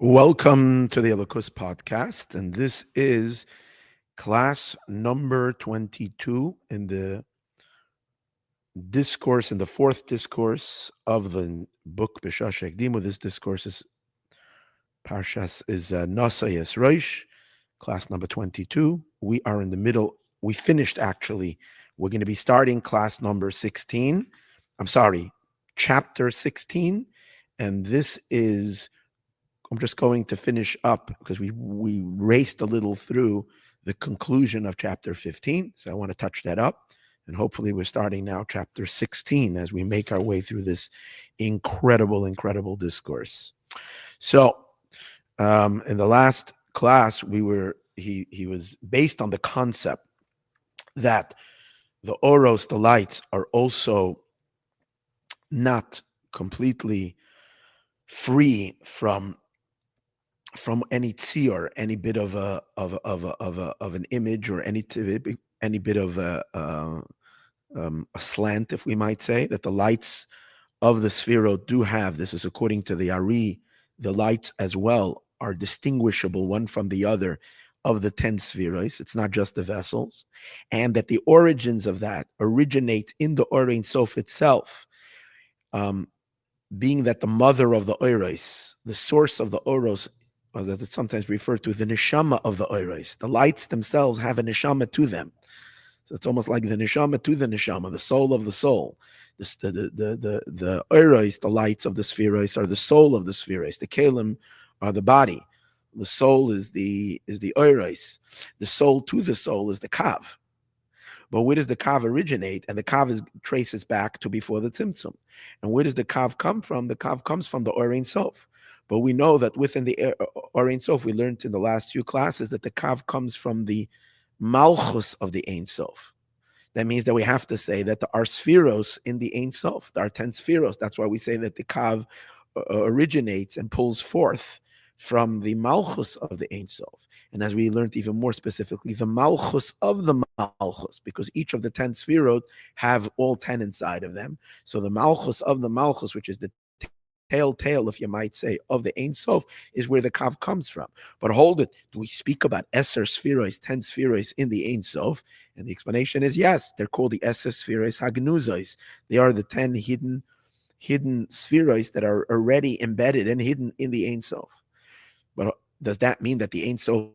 Welcome to the Elokus podcast, and this is class number 22 in the discourse, in the fourth discourse of the book B'Shash Ekdimu. This discourse is Parshas is Naso Rosh, class number 22. We are in the middle. We finished actually. We're going to be starting class number 16. Chapter 16, and this is. I'm just going to finish up because we raced a little through the conclusion of chapter 15. So I want to touch that up. And hopefully we're starting now chapter 16 as we make our way through this incredible discourse. So in the last class, he was based on the concept that the oros, the lights, are also not completely free from any tzior, any bit of an image, or any bit of a slant, if we might say, that the lights of the sphero do have. This is according to the Ari. The lights as well are distinguishable one from the other of the 10 spheros. It's not just the vessels, and that the origins of that originate in the Or Ein Sof itself. Being that the mother of the oros, the source of the oros, as it's sometimes referred to, the neshama of the oros. The lights themselves have a neshama to them. So it's almost like the neshama to the neshama, the soul of the soul. The oros, the lights of the spheros, are the soul of the spheros. The kalim are the body. The soul is the oros. The soul to the soul is the kav. But where does the kav originate? And the kav traces back to before the tzimtzum. And where does the kav come from? The kav comes from the Or Ein Sof. But we know that within the Or Ein Sof, we learned in the last few classes that the kav comes from the malchus of the Ein Sof. That means that we have to say that there are spheros in the Ein Sof. There are 10 spheros. That's why we say that the kav originates and pulls forth from the malchus of the Ein Sof. And as we learned even more specifically, the malchus of the malchus, because each of the 10 spherot have all 10 inside of them. So the malchus of the malchus, which is the tail, if you might say, of the Ein Sof, is where the kav comes from. But hold it, do we speak about Eser spheros, 10 spheros in the Ein Sof? And the explanation is yes, they're called the Eser spheros hagnuzos. They are the 10 hidden spheros that are already embedded and hidden in the Ein Sof. But does that mean that the Ein Sof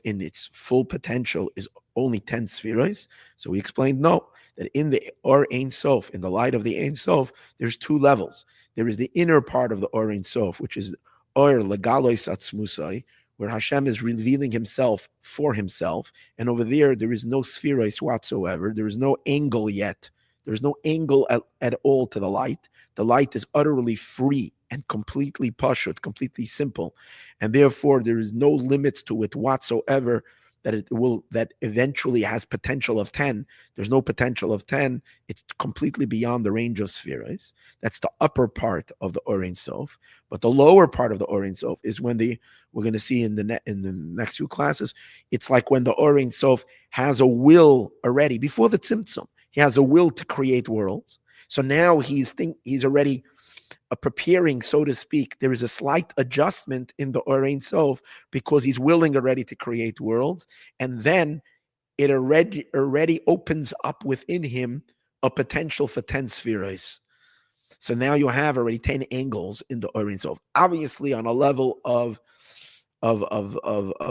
in its full potential is only 10 spheros? So we explained no, that in the Or Ein Sof, in the light of the Ein Sof, there's two levels. There is the inner part of the Or Ein Sof, which is Or Legalois Atzmusai, where Hashem is revealing himself for himself. And over there is no spheros whatsoever. There is no angle yet. There's no angle at all to the light. The light is utterly free and completely pashut, completely simple. And therefore, there is no limits to it whatsoever that eventually has potential of 10. There's no potential of 10. It's completely beyond the range of spheres. That's the upper part of the Or Ein Sof. But the lower part of the Or Ein Sof is when we're going to see in the next few classes, it's like when the Or Ein Sof has a will already, before the tzimtzum, he has a will to create worlds. So now he's already preparing, so to speak. There is a slight adjustment in the Or Ein Sof because he's willing already to create worlds, and then it already opens up within him a potential for 10 spheres. So now you have already 10 angles in the Or Ein Sof, obviously on a level of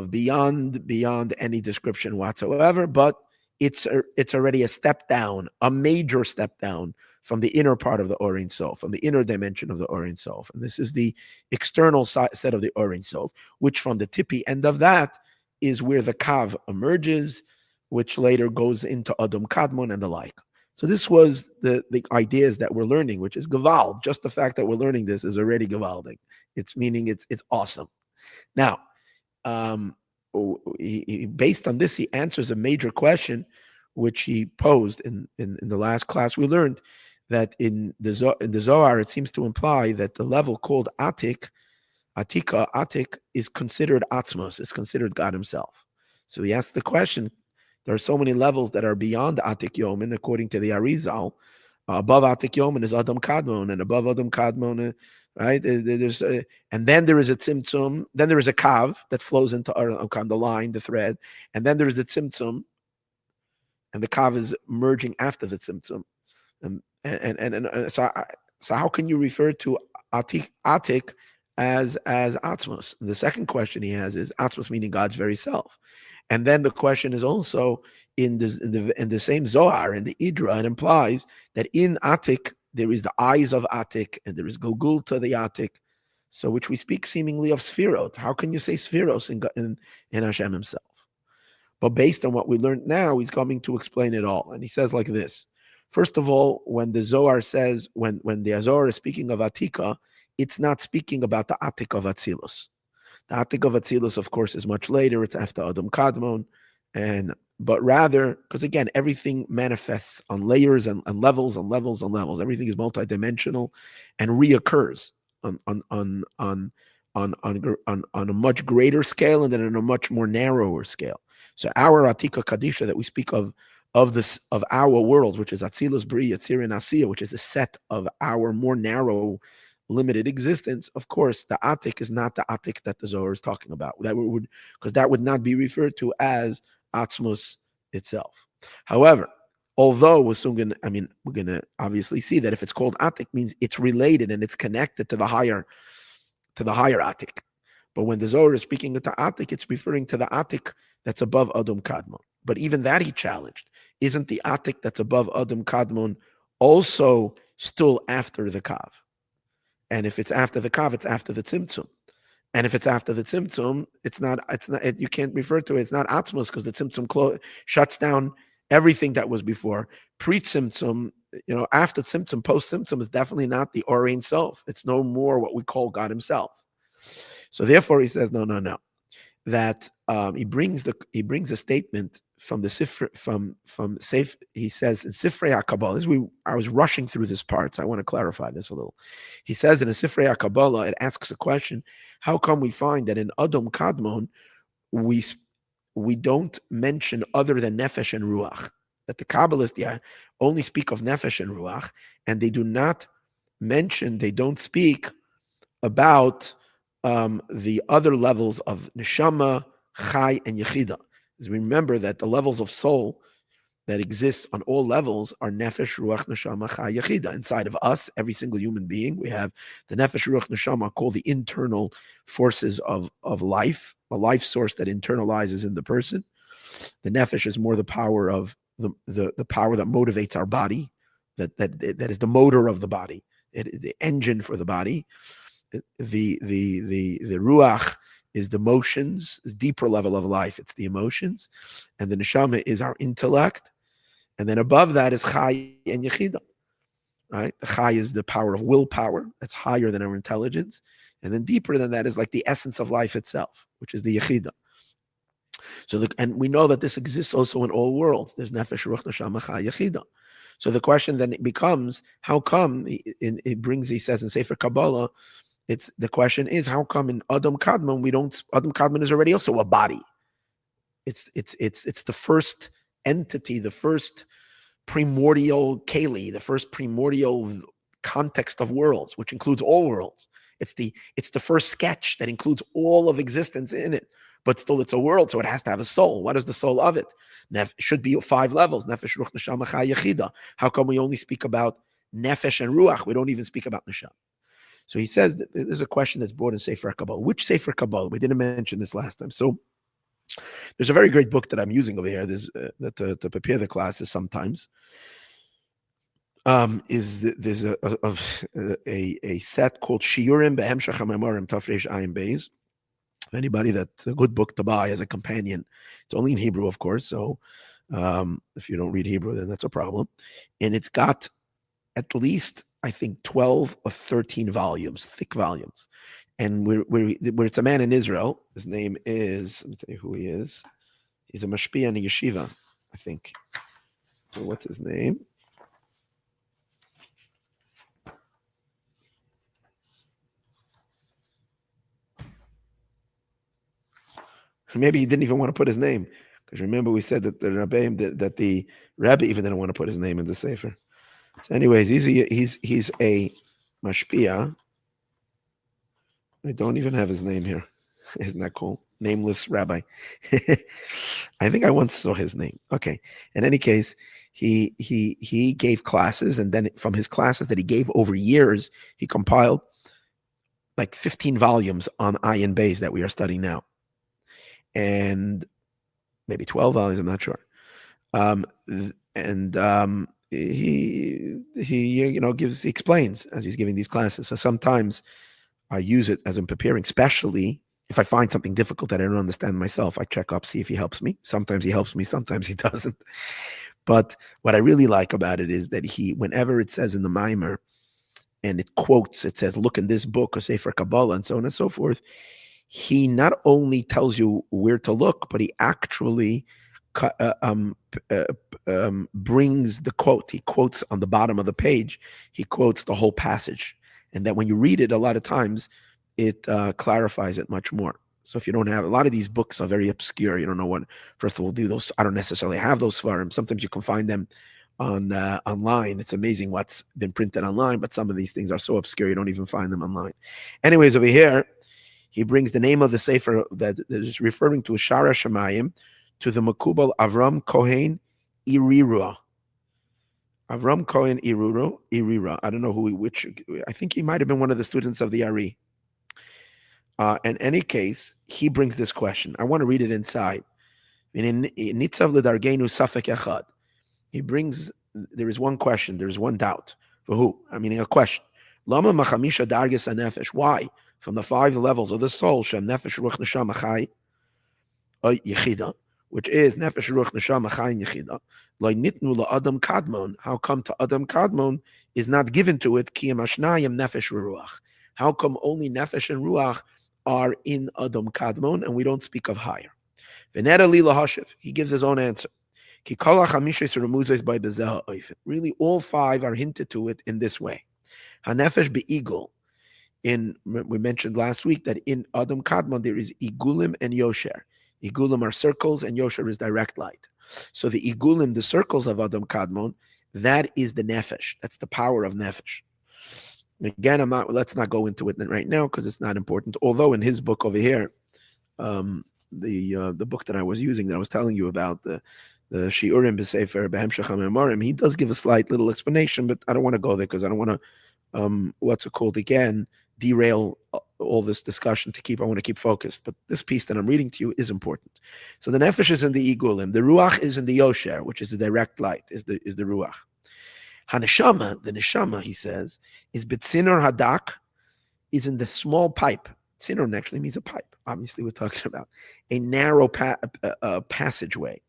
beyond any description whatsoever, but it's already a step down, a major step down from the inner part of the Or Ein Sof, from the inner dimension of the Or Ein Sof. And this is the external set of the Or Ein Sof, which from the tippy end of that is where the kav emerges, which later goes into Adam Kadmon and the like. So this was the ideas that we're learning, which is Gewald. Just the fact that we're learning this is already Gewalding. It's meaning it's awesome. Now, based on this, he answers a major question, which he posed in the last class. We learned that in the Zohar, it seems to imply that the level called Atik is considered Atzmos, is considered God himself. So he asked the question, there are so many levels that are beyond Atik Yomin, according to the Arizal, Above Atik Yomin is Adam Kadmon, and above Adam Kadmon, right? There's and then there is a tzimtzum. Then there is a kav that flows into the line, the thread, and then there is the tzimtzum, and the kav is merging after the tzimtzum. So how can you refer to Atik as Atzmos? The second question he has is Atzmos meaning God's very self. And then the question is also in the same Zohar, in the Idra, it implies that in Atik there is the eyes of Atik and there is Gulgul to the Atik, so which we speak seemingly of Sphirot. How can you say Sphiros in Hashem himself? But based on what we learned now, he's coming to explain it all. And he says like this. First of all, when the Zohar says, when the Zohar is speaking of Atika, it's not speaking about the Atik of Atzilus. The Atik of Atzilus, of course, is much later. It's after Adam Kadmon. But rather, because again, everything manifests on layers and levels and levels and levels. Everything is multidimensional and reoccurs on a much greater scale and then on a much more narrower scale. So our Atika Kadisha that we speak of our world, which is Atzilus, Bri, Yetzirah, and Asiya, which is a set of our more narrow, limited existence. Of course, the Atik is not the Atik that the Zohar is talking about. Because that would not be referred to as Atzmos itself. However, although we're going to obviously see that if it's called Atik, means it's related and it's connected to the higher Atik. But when the Zohar is speaking to Atik, it's referring to the Atik that's above Adam Kadmon. But even that he challenged. Isn't the Atik that's above Adam Kadmon also still after the Kav? And if it's after the Kav, it's after the Tzimtzum. And if it's after the Tzimtzum, it's not. You can't refer to it. It's not Atzmos because the Tzimtzum shuts down everything that was before. Pre-Tzimtzum, after Tzimtzum, post-Tzimtzum is definitely not the Orein Sof. It's no more what we call God himself. So therefore, he says, no. That he brings a statement from the Sifrei from Seif. He says in Sifrei HaKabbalah. I was rushing through this part, so I want to clarify this a little. He says in a Sifrei HaKabbalah, it asks a question: how come we find that in Adam Kadmon we don't mention other than Nefesh and Ruach? That the Kabbalists only speak of Nefesh and Ruach, and they don't speak about the other levels of Neshama, Chai, and Yechida. As we remember that the levels of soul that exist on all levels are Nefesh, Ruach, Neshama, Chai, Yechida. Inside of us, every single human being, we have the Nefesh, Ruach, Neshama, called the internal forces of life, a life source that internalizes in the person. The Nefesh is more the power of the power that motivates our body, that is the motor of the body, the engine for the body. The ruach is the emotions, is deeper level of life. It's the emotions, and the neshama is our intellect, and then above that is chai and yechida. Right, the chai is the power of willpower that's higher than our intelligence, and then deeper than that is like the essence of life itself, which is the yechida. So, and we know that this exists also in all worlds. There's nefesh, ruach, neshama, chai, yechida. So the question then becomes, how come? He says in Sefer Kabbalah. The question is, how come in Adam Kadmon Adam Kadmon is already also a body. It's the first entity, the first primordial keli, the first primordial context of worlds, which includes all worlds. It's the first sketch that includes all of existence in it, but still it's a world, so it has to have a soul. What is the soul of it? It should be 5 levels. Nefesh, Ruach, Neshama, Chai, Yechida. How come we only speak about Nefesh and Ruach? We don't even speak about Neshama. So he says that there's a question that's brought in Sefer Kabbalah. Which Sefer Kabbalah? We didn't mention this last time. So there's a very great book that I'm using over here. There's to prepare the classes sometimes. There's a set called Shiurim Behemshach HaMaamorim Tafresh Ayin Beis. Anybody, that's a good book to buy as a companion. It's only in Hebrew, of course. So if you don't read Hebrew, then that's a problem. And it's got at least, I think, 12 or 13 volumes, thick volumes. And where it's a man in Israel. His name is, let me tell you who he is. He's a mashpia in a yeshiva, I think. So what's his name? Maybe he didn't even want to put his name. Because remember we said that the Rabbi even didn't want to put his name in the Sefer. So anyways, he's a mashpia. I don't even have his name here. Isn't that cool? Nameless rabbi. I think I once saw his name. Okay. In any case, he gave classes, and then from his classes that he gave over years, he compiled like 15 volumes on Ayin Bays that we are studying now, and maybe 12 volumes. I'm not sure. And he explains as he's giving these classes. So sometimes I use it as I'm preparing, especially if I find something difficult that I don't understand myself. I check up, see if he helps me. Sometimes he helps me, sometimes he doesn't. But what I really like about it is that whenever it says in the Maayor, and it says, look in this book, or Sefer Kabbalah, and so on and so forth, he not only tells you where to look, but he actually brings the quote. He quotes on the bottom of the page. He quotes the whole passage. And that when you read it, a lot of times, it clarifies it much more. So if you don't have, a lot of these books are very obscure. You don't know what, first of all, do those. I don't necessarily have those svarim. Sometimes you can find them online. It's amazing what's been printed online, but some of these things are so obscure you don't even find them online. Anyways, over here, he brings the name of the sefer that is referring to Shara Shemayim, to the Makubal Avram Kohen Irirua. Avram Kohen Irira. I don't know which. I think he might have been one of the students of the Ari. In any case, he brings this question. I want to read it inside. Nitzav ledargenu safek echad. He brings. There is one question. There is one doubt. For who? I mean, a question. Lama machamisha darges hanefesh. Why? From the 5 levels of the soul, shem nefesh ruach neshama chai yechida, which is nefesh ruach neshama chai yechida. Lo nitnu la'adam kadmon. How come to Adam kadmon is not given to it? Ki ashnayim nefesh ruach. How come only nefesh and ruach are in Adam kadmon, and we don't speak of higher? V'nera li lahashiv. He gives his own answer. Ki kol hachamishes remuzes by bezeha oifen. Really, all 5 are hinted to it in this way. Hanefesh be'igul. We mentioned last week that in Adam Kadmon there is Igulim and Yosher. Igulim are circles and Yosher is direct light. So the Igulim, the circles of Adam Kadmon, that is the Nefesh. That's the power of Nefesh. Again, let's not go into it right now because it's not important. Although in his book over here, the book that I was using, that I was telling you about, the Shiurim B'Sefer B'Hemshech HaMemorim, he does give a slight little explanation, but I don't want to go there because I don't want to, derail all this discussion I want to keep focused. But this piece that I'm reading to you is important. So the nefesh is in the igulim. The ruach is in the yosher, which is the direct light, is the ruach. Haneshama, the neshama, he says, is bitzinor hadak, is in the small pipe. Tzinor actually means a pipe. Obviously, we're talking about a narrow passageway.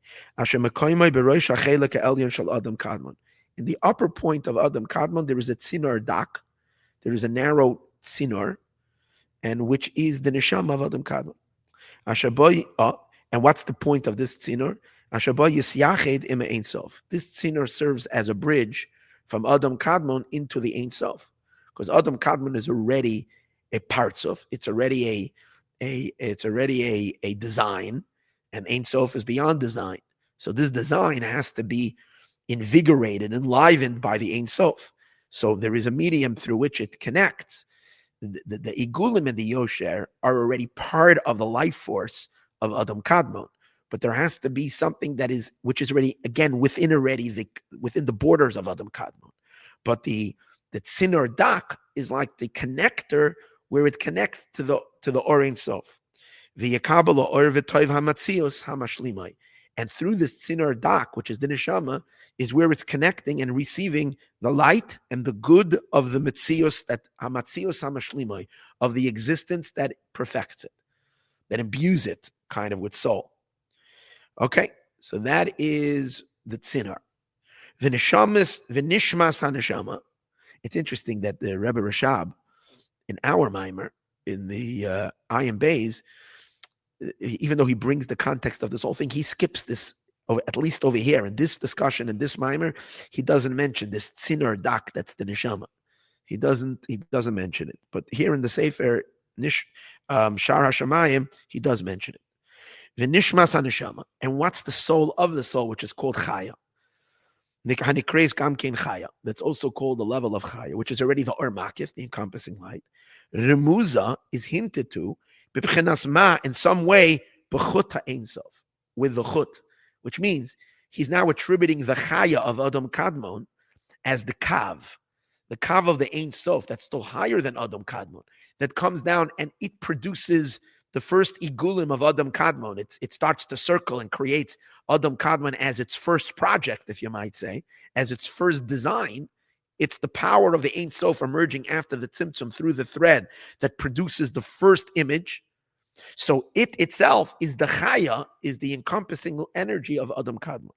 In the upper point of Adam Kadmon, there is a tzinor dak. There is a narrow tzinor, and which is the neshama of Adam Kadmon. And what's the point of this tzinor? This tzinor serves as a bridge from Adam Kadmon into the Ein Sof, because Adam Kadmon is already a partsof. It's already a design, and Ein Sof is beyond design. So this design has to be invigorated, enlivened by the Ein Sof. So there is a medium through which it connects. The Igulim and the Yosher are already part of the life force of Adam Kadmon, but there has to be something which is already, again, within the borders of Adam Kadmon. But the Tzinor Dak is like the connector where it connects to the Or Ein Sof. The Yakabala Or V'Toiv HaMatzios HaMashlimai. And through this Tzinor Dak, which is the Neshama, is where it's connecting and receiving the light and the good of the Metzios, that Hamatzios HaMashlimai, of the existence that perfects it, that imbues it kind of with soul. Okay, so that is the Tzinor. V'nishmas HaNeshama. It's interesting that the Rebbe Rashab, in our Maayor, in the Ayin Bays, even though he brings the context of this whole thing, he skips this, at least over here in this discussion, in this Maayor, he doesn't mention this Tzinor Dak, that's the Neshama. He doesn't mention it. But here in the Sefer Shar HaShamayim, he does mention it. V'nishmas HaNeshama. And what's the soul of the soul, which is called Chaya? That's also called the level of chaya, which is already the or makif, the encompassing light. Remuza is hinted to in some way b'chut ein sof, with the chut, which means he's now attributing the chaya of Adam Kadmon as the kav of the Ein Sof that's still higher than Adam Kadmon, that comes down and it produces the first igulim of Adam Kadmon. It starts to circle and creates Adam Kadmon as its first project, if you might say, as its first design. It's the power of the Ein Sof emerging after the Tzimtzum through the thread that produces the first image. So it itself is the chaya, is the encompassing energy of Adam Kadmon.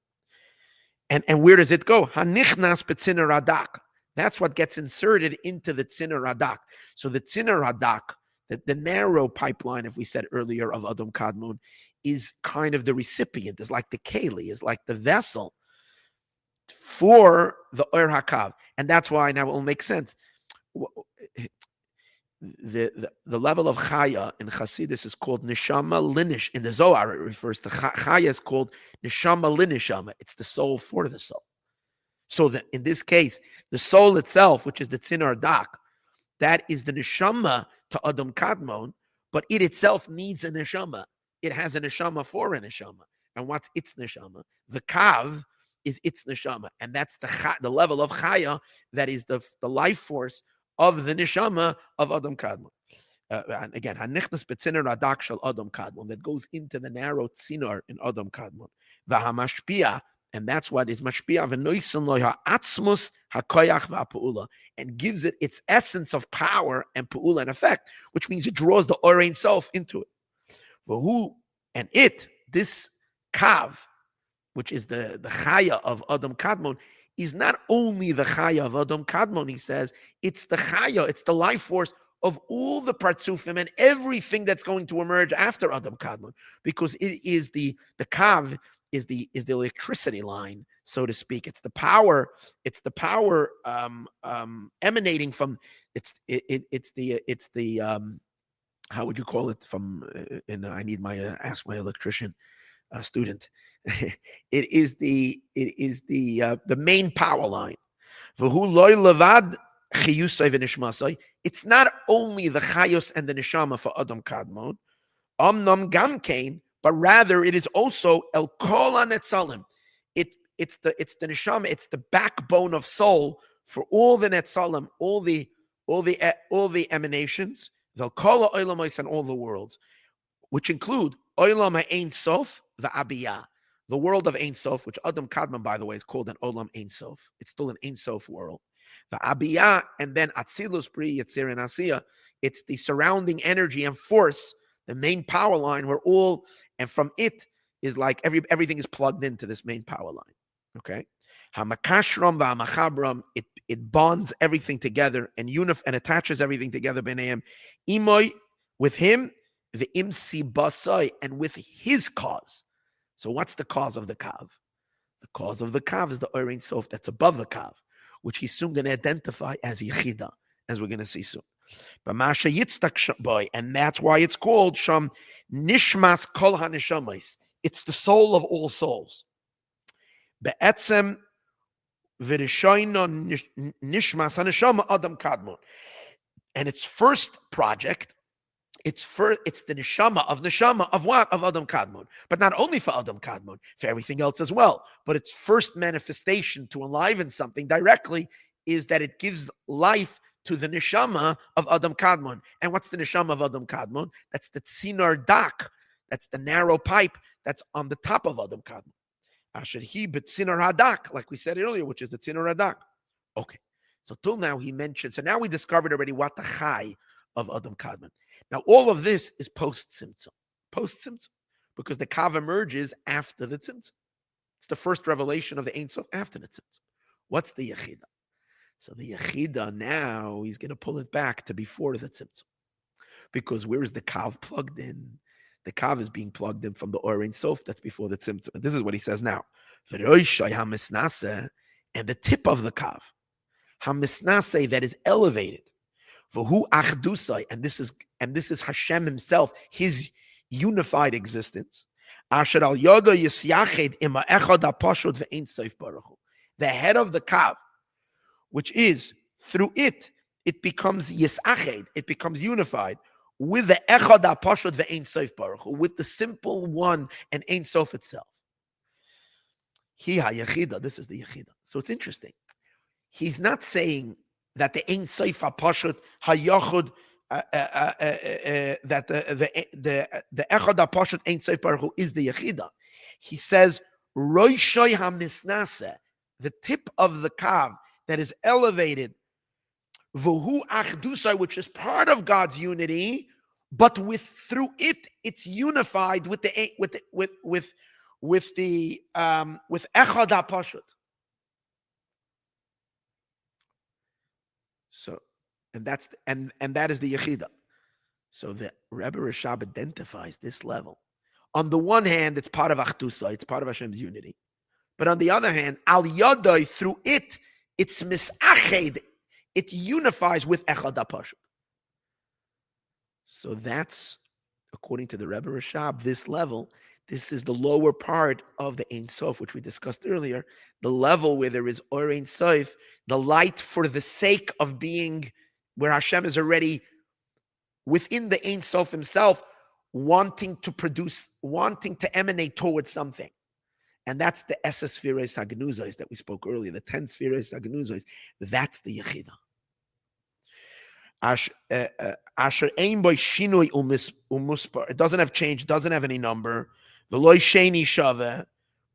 And where does it go? Hanichnas betziner radak. That's what gets inserted into the tziner radak. So the tziner radak, the narrow pipeline, if we said earlier, of Adam Kadmon, is kind of the recipient, is like the keli, is like the vessel for the Or HaKav. And that's why now it will make sense. The level of chaya in Chassidus is called neshama linish. In the Zohar, it refers to chaya is called neshama linishama. It's the soul for the soul. So that in this case, the soul itself, which is the tziner dak, that is the neshama to Adam Kadmon, but it itself needs a neshama. It has a neshama for a neshama. And what's its neshama? The kav is its neshama. And that's the level of chaya that is the life force of the neshama of Adam Kadmon. And again, hanichnas betziner radak shel Adam Kadmon, that goes into the narrow tzinor in Adam Kadmon. V'hamashpia, and that's what is mashpia v'noisen lo ha'atzmus ha'koyach v'ha'pu'ula, and gives it its essence of power and pu'ula and effect, which means it draws the Or Ein Sof into it. V'hu, and it, this kav, which is the chaya of Adam Kadmon, is not only the chaya of Adam Kadmon, he says, it's the chaya, it's the life force of all the partzufim and everything that's going to emerge after Adam Kadmon, because it is the kav is the electricity line, so to speak. It's the power emanating from it's the how would you call it from I need my ask my electrician student. It is the main power line. It's not only the chayos and the neshama for Adam Kadmon, amnam gamkein, but rather it is also el kol netzalim. It's the neshama. It's the backbone of soul for all the netzalim, all the emanations, the kol ha'olamos and all the worlds, which include olam ha'ein sof, the abiyah, the world of Ein Sof, which Adam Kadmon, by the way, is called an Olam Ein Sof. It's still an Ein Sof world. The Abiyah, and then Atzilus Bri Yetzir and Asiya. It's the surrounding energy and force, the main power line, where all, and from it is like everything is plugged into this main power line. Okay? Hamakashram v'hamachabram, it bonds everything together and attaches everything together. B'neihem imoy, with him, the imsi basai, and with his cause. So what's the cause of the kav? The cause of the kav is the Or Ein Sof that's above the kav, which he's soon going to identify as Yechida, as we're going to see soon. But Masha Yitztak boy, and that's why it's called Sham Nishmas Kol HaNeshamis. It's the soul of all souls. Be'etzem V'Rishoino Nishmas HaNeshama Adam Kadmon. And its first project, it's the neshama of what? Of Adam Kadmon. But not only for Adam Kadmon, for everything else as well. But its first manifestation to enliven something directly is that it gives life to the neshama of Adam Kadmon. And what's the neshama of Adam Kadmon? That's the tzinar dak. That's the narrow pipe that's on the top of Adam Kadmon. Asher hi b'tzinar hadak, like we said earlier, which is the tzinar hadak. Okay. So till now he mentioned, so now we discovered already what the chai of Adam Kadmon. Now, all of this is post-Tzimtzum, because the Kav emerges after the Tzimtzum. It's the first revelation of the Ein Sof after the Tzimtzum. What's the Yechida? So the Yechida now, he's going to pull it back to before the Tzimtzum. Because where is the Kav plugged in? The Kav is being plugged in from the Or Ein Sof, that's before the Tzimtzum. And this is what he says now. And the tip of the Kav, Hamisnase, that is elevated, V'hu achdusai, and this is Hashem himself, his unified existence. Asher al yoda yisyached ima echad hapashut ve'ein sof baruch hu. the head of the kav, which is through it becomes yisached, it becomes unified with the echad hapashut ve'ein sof baruch hu, with the simple one and ein sof itself. Hi ha-yechida, this is the yechida. So it's interesting. He's not saying that the ein sof hapashut hayachud, that the echad hapashut ein sof baruch hu is the yechida. He says roishay hamisnase, the tip of the kav that is elevated, Vuhu achdusai, which is part of God's unity, but through it, it's unified with echad hapashut. So, and that is the yechida. So the Rebbe Rashab identifies this level. On the one hand, it's part of achdusai, it's part of Hashem's unity, but on the other hand, al yadai, through it, it's misached. It unifies with echad hapashut. So that's, according to the Rebbe Rashab, this level, this is the lower part of the Ein Sof, which we discussed earlier, the level where there is Or Ein Sof, the light for the sake of being, where Hashem is already within the Ein Sof himself, wanting to emanate towards something. And that's the Esses Spheres Hagnuzos that we spoke earlier, the 10 Spheres Hagnuzos. That's the Yechida. Asher ein boy shinui umuspar. It doesn't have change, doesn't have any number. V'loy sheni shave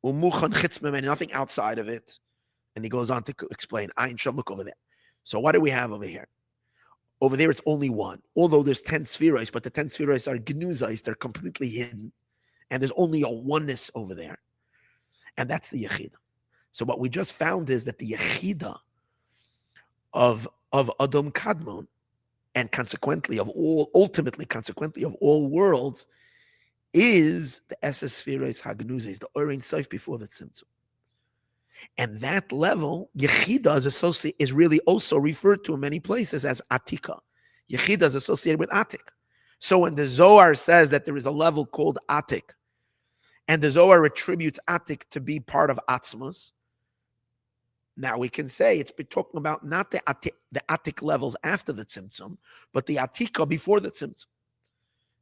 umuchan chitzmem, and nothing outside of it. And he goes on to explain. Ayin sham, look over there. So what do we have over here? Over there, it's only one. Although there's 10 spheres, but the 10 spheres are gnuzais, they're completely hidden. And there's only a oneness over there. And that's the Yechida. So what we just found is that the Yechida of Adam Kadmon, and consequently of all worlds, is the Esses Spheres Hagnuzes, the Or Ein Sof before the Tzimtzum. And that level, Yechida is really also referred to in many places as Atika. Yechida is associated with Atik. So when the Zohar says that there is a level called Atik, and the Zohar attributes Atik to be part of Atzmos, now we can say it's been talking about not the Atik levels after the Tzimtzum, but the Atika before the Tzimtzum.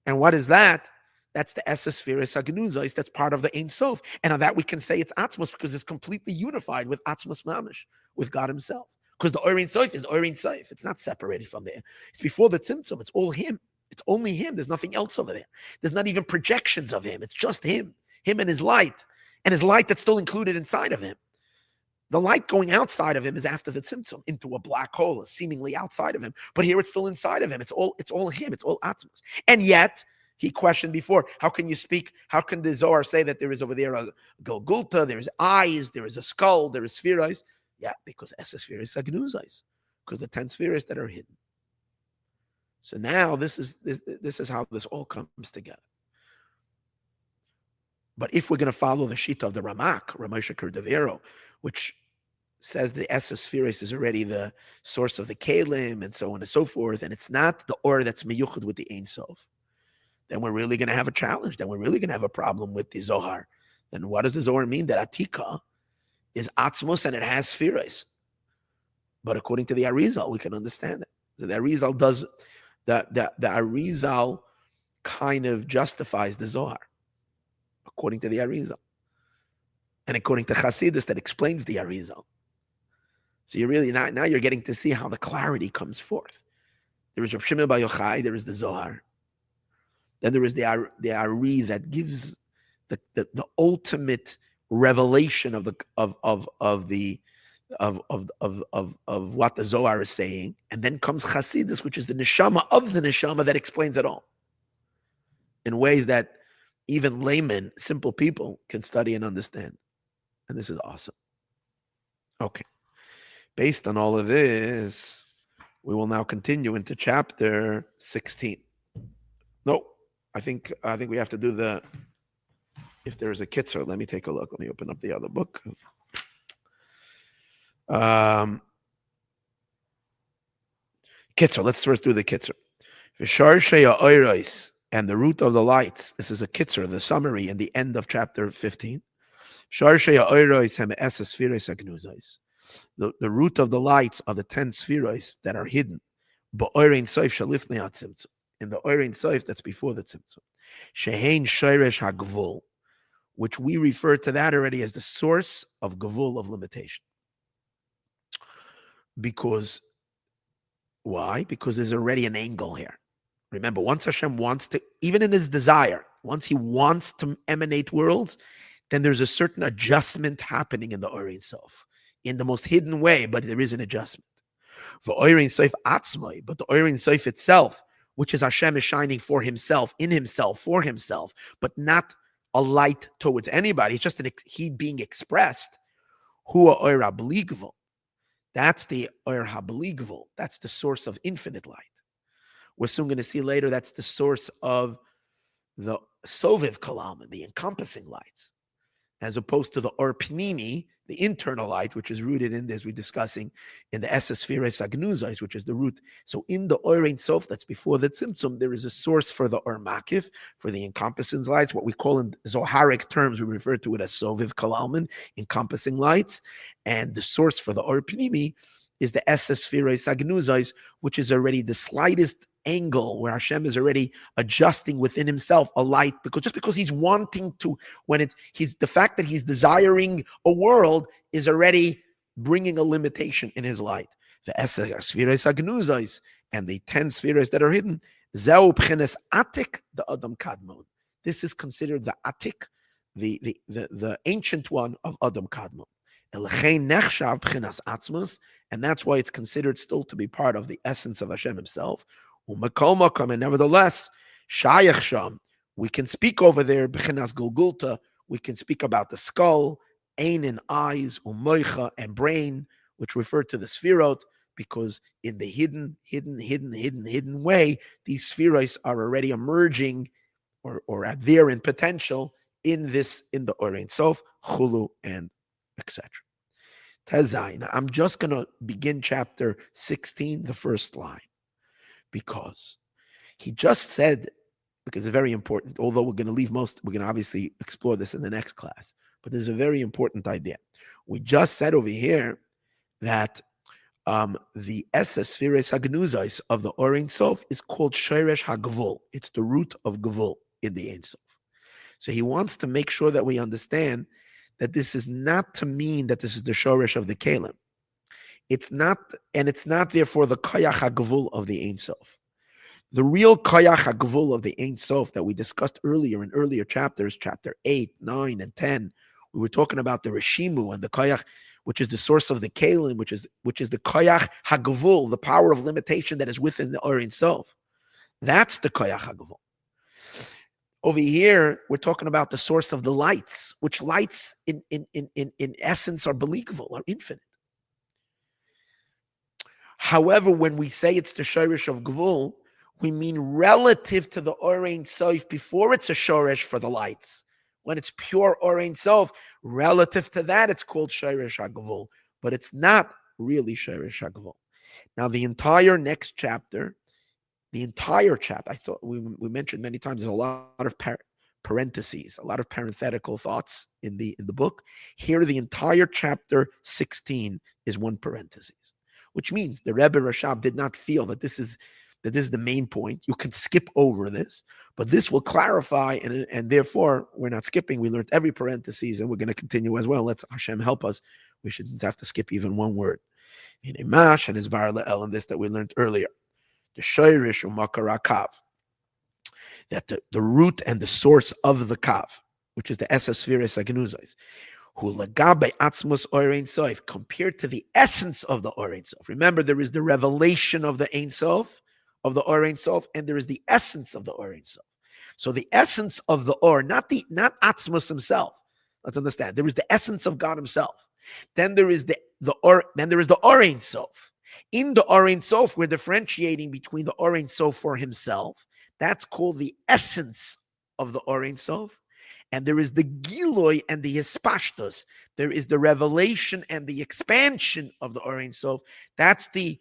And what is that? That's the Esses Spheres Hagnuzos, that's part of the Ein Sof. And on that we can say it's Atzmos because it's completely unified with Atzmos Mamish, with God himself. Because the Or Ein Sof is Or Ein Sof. It's not separated from there. It's before the Tzimtzum. It's all him. It's only him. There's nothing else over there. There's not even projections of him. It's just him and his light. And his light that's still included inside of him. The light going outside of him is after the Tzimtzum, into a black hole, seemingly outside of him. But here it's still inside of him. It's all him. It's all Atzmos. And yet, he questioned before, how can the Zohar say that there is over there a Golgulta, there is eyes, there is a skull, there is spheres? Yeah, because Esses Spheres Hagnuzos, because the 10 spheres that are hidden. So now this is how this all comes together. But if we're going to follow the Shita of the Ramak, Ramosha Kerdavero, which says the Esses Spheres is already the source of the Kalim and so on and so forth, and it's not the Or that's meyuchad with the Ein Sof, then we're really going to have a challenge. Then we're really going to have a problem with the Zohar. Then what does the Zohar mean? That Atika is Atzmos and it has spheres. But according to the Arizal, we can understand it. So the Arizal does, the Arizal kind of justifies the Zohar, according to the Arizal. And according to Chassidus, that explains the Arizal. So you're really, now you're getting to see how the clarity comes forth. There is Rav Shimon Bar Yochai, there is the Zohar. Then there is the Ari that gives the ultimate revelation of what the Zohar is saying, and then comes Chassidus, which is the neshama of the neshama that explains it all in ways that even laymen, simple people, can study and understand. And this is awesome. Okay, based on all of this, we will now continue into chapter 16. No. I think we have to do if there is a kitzer, let me take a look. Let me open up the other book. Kitzer, let's first do the kitzer. And the root of the lights. This is a kitzer, the summary in the end of chapter 15. The root of the lights are the 10 spheres that are hidden. In the Oirein Soif that's before the Tzimtzum. Shehein Shoresh HaGvul, which we refer to that already as the source of Gvul, of limitation. Because, why? Because there's already an angle here. Remember, once Hashem wants to, even in his desire, once he wants to emanate worlds, then there's a certain adjustment happening in the Oirein Sof, in the most hidden way, but there is an adjustment. For Oirein Sof Atzmai, but the Oirein Sof itself, which is Hashem is shining for himself, in himself, for himself, but not a light towards anybody. It's just he being expressed. Hua Oir HaBligvul. That's the Oir HaBligvul. That's the source of infinite light. We're soon going to see later that's the source of the Soviv Kalam, the encompassing lights, as opposed to the Or Pnimi, the internal light, which is rooted in this, we're discussing in the Esespheres Agnuzais, which is the root. So in the Oirein Sof, that's before the Tzimtzum, there is a source for the Or Makif, for the encompassing lights, what we call in Zoharic terms, we refer to it as Soviv Kalalman, encompassing lights. And the source for the Or Pnimi is the Esespheres Agnuzais, which is already the slightest angle where Hashem is already adjusting within himself a light, because he's wanting to, the fact that he's desiring a world is already bringing a limitation in his light. The spheres agnuzais and the 10 spheres that are hidden, zeu b'chenes atik the Adam Kadmon. This is considered the atik, the ancient one of Adam Kadmon. And that's why it's considered still to be part of the essence of Hashem himself. And nevertheless, Shayach Sham, we can speak over there, B'chinas Gulgulta, we can speak about the skull, Ein and eyes, Umoicha and brain, which refer to the Sfirot, because in the hidden way, these Spheros are already emerging or are there in potential in the Oirein Sof, Chulu, and etc. Tezayin. I'm just going to begin chapter 16, the first line. Because he just said, because it's very important, although we're going to obviously explore this in the next class, but there's a very important idea. We just said over here that the Esespheres Hagnuzais of the Oirein Sof is called Shoresh HaGvul. It's the root of Gvul in the Ein Sof. So he wants to make sure that we understand that this is not to mean that this is the Shoresh of the Kalim. It's not therefore the Koyach HaGvul of the Ein Sof. The real Koyach HaGvul of the Ein Sof that we discussed earlier in earlier chapters, chapter 8, 9, and 10, we were talking about the Reshimu and the Koyach, which is the source of the Kalim, which is the Koyach HaGvul, the power of limitation that is within the Oirein Sof. That's the Koyach HaGvul. Over here, we're talking about the source of the lights, which lights in essence are believable, are infinite. However, when we say it's the shoresh of Gvul, we mean relative to the Oirein Sof before it's a shoresh for the lights. When it's pure Oirein Sof, relative to that, it's called shoresh HaGvul, but it's not really shoresh HaGvul. Now, the entire next chapter, I thought we mentioned many times, there's a lot of parentheses, a lot of parenthetical thoughts in the book. Here, the entire chapter 16 is one parenthesis, which means the Rebbe Rashab did not feel that this is the main point. You can skip over this, but this will clarify, and therefore we're not skipping. We learned every parenthesis, and we're going to continue as well. Let's Hashem help us. We shouldn't have to skip even one word. In Imash and his Bar Le'el, and this that we learned earlier, the Shoirish Umakara Kav, that the root and the source of the Kav, which is the Esespheres Agnuzais, who lagabe atzmos Oirein Sof, compared to the essence of the Oirein Sof. Remember, there is the revelation of the Ein Sof, of the Oirein Sof, and there is the essence of the Oirein Sof. So the essence of the Or, not Atzmos himself. Let's understand. There is the essence of God himself. Then there is the Oirein Sof. In the Oirein Sof, we're differentiating between the Oirein Sof for himself. That's called the essence of the Oirein Sof. And there is the Giloi and the Hispashtos. There is the revelation and the expansion of the Oirein Sof. That's the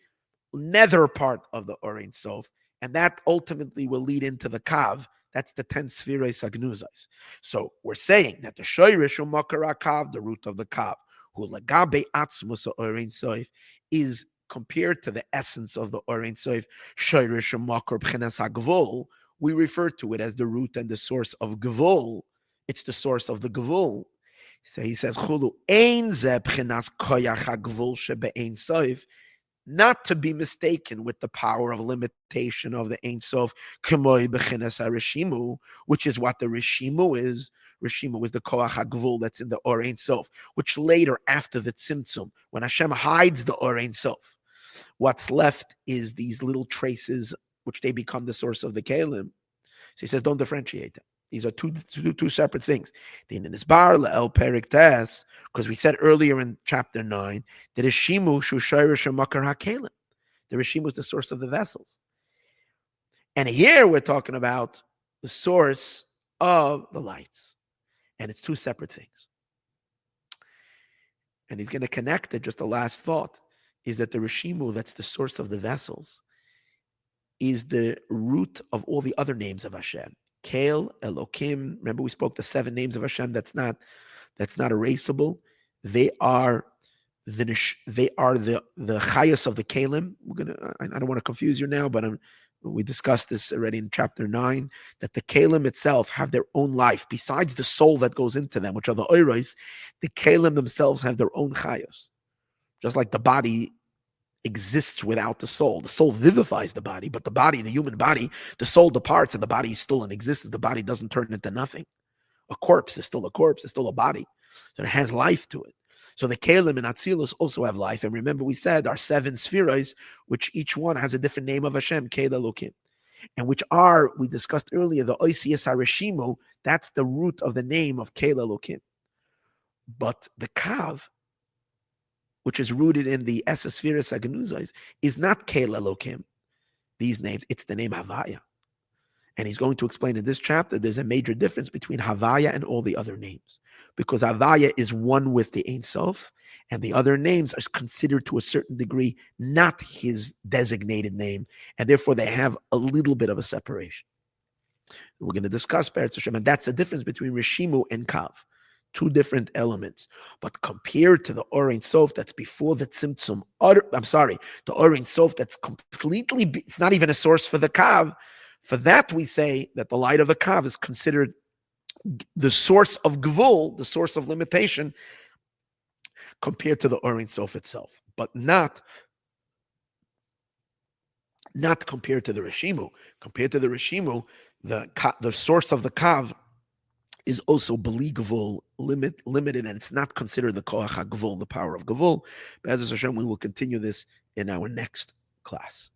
nether part of the Oirein Sof. And that ultimately will lead into the Kav, That's the 10 spheres agnuzais. So we're saying that the shoyrish umakar kav, the root of the kav, who lagabe atzmus orein soif, is compared to the essence of the orein soif, shoyrish umakar b'chenas hagvol. We refer to it as the root and the source of gvol. It's the source of the gvol. So he says, Chulu ein ze b'chenas koyach hagvol shebe'ein soif, not to be mistaken with the power of limitation of the Ein Sof, K'moi b'chinas harishimu, which is what the rishimu is. Rishimu is the koach hagvul that's in the Or Ein Sof, which later, after the tzimtzum, when Hashem hides the Or Ein Sof, what's left is these little traces, which they become the source of the kelim. So he says, don't differentiate them. These are two separate things. Because we said earlier in chapter 9 that Rishimu Shushayrish Makar HaKelim. The Rishimu is the source of the vessels. And here we're talking about the source of the lights. And it's two separate things. And he's going to connect it. Just the last thought is that the Rishimu, that's the source of the vessels, is the root of all the other names of Hashem. Kael, Elokim. Remember, we spoke the 7 names of Hashem. That's not erasable. They are the chayas of the kalim. I don't want to confuse you now, but we discussed this already in chapter 9. That the kalim itself have their own life besides the soul that goes into them, which are the oiros. The kalim themselves have their own chayas, just like the body exists without the soul. The soul vivifies the body, but the human body, the soul departs and the body is still in existence. The body doesn't turn into nothing. A corpse is still a corpse, it's still a body. So it has life to it. So the Kalim and Atzilus also have life. And remember, we said our 7 spheres, which each one has a different name of Hashem, Kael Elokim, and which are, we discussed earlier, the Oisias Harishimu, that's the root of the name of Kael Elokim. But the Kav, which is rooted in the Esespheres Agnuzais, is not Kael Elokim, these names, it's the name Havaya. And he's going to explain in this chapter, there's a major difference between Havaya and all the other names. Because Havaya is one with the Ein Sof, and the other names are considered to a certain degree not his designated name, and therefore they have a little bit of a separation. We're going to discuss Perek 15D, and that's the difference between Rishimu and Kav. 2 different elements. But compared to the Or Ein Sof that's before the Tzimtzum, the Or Ein Sof that's completely, it's not even a source for the Kav. For that, we say that the light of the Kav is considered the source of Gvul, the source of limitation, compared to the Or Ein Sof itself, but not compared to the Rishimu. Compared to the Rishimu, the source of the Kav is also beli Gvul, limited, and it's not considered the Koach HaGvul, the power of Gvul. But as Hashem, we will continue this in our next class.